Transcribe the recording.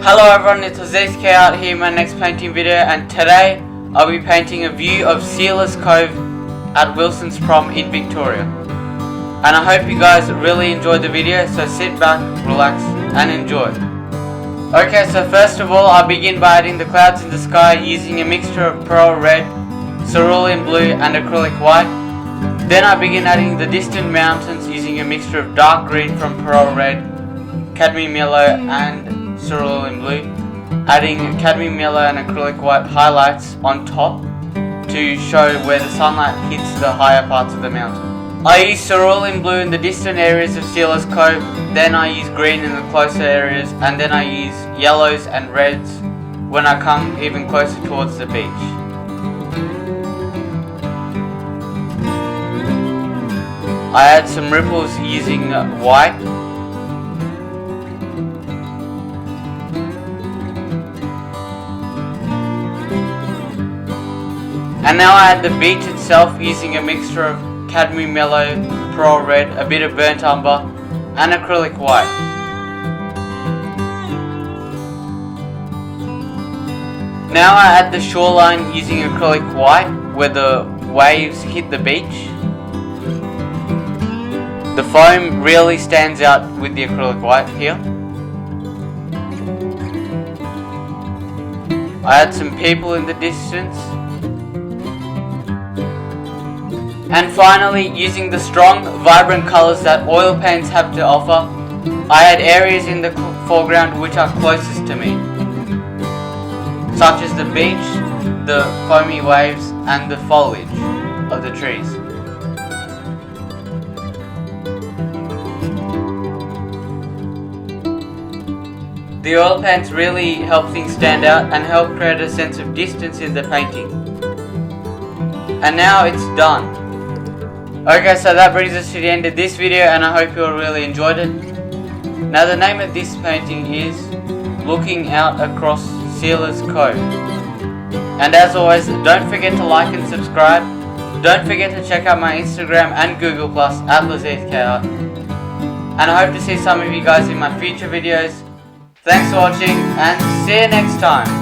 Hello everyone, it's LasithKArt here in my next painting video, and today I'll be painting a view of Sealers Cove at Wilson's Prom in Victoria. And I hope you guys really enjoyed the video, so sit back, relax and enjoy. Okay, so first of all I'll begin by adding the clouds in the sky using a mixture of pearl red, cerulean blue and acrylic white. Then I begin adding the distant mountains using a mixture of dark green from pearl red, cadmium yellow and cerulean blue, adding cadmium yellow and acrylic white highlights on top to show where the sunlight hits the higher parts of the mountain. I use cerulean blue in the distant areas of Sealers Cove, then I use green in the closer areas, and then I use yellows and reds when I come even closer towards the beach. I add some ripples using white. And now I add the beach itself using a mixture of cadmium yellow, pearl red, a bit of burnt umber and acrylic white. Now I add the shoreline using acrylic white where the waves hit the beach. The foam really stands out with the acrylic white here. I add some people in the distance. And finally, using the strong, vibrant colours that oil paints have to offer, I add areas in the foreground which are closest to me, such as the beach, the foamy waves and the foliage of the trees. The oil paints really help things stand out and help create a sense of distance in the painting. And now it's done. Okay, so that brings us to the end of this video, and I hope you all really enjoyed it. Now the name of this painting is Looking Out Across Sealers Cove. And as always, don't forget to like and subscribe. Don't forget to check out my Instagram and Google Plus at LasithKArt. And I hope to see some of you guys in my future videos. Thanks for watching and see you next time.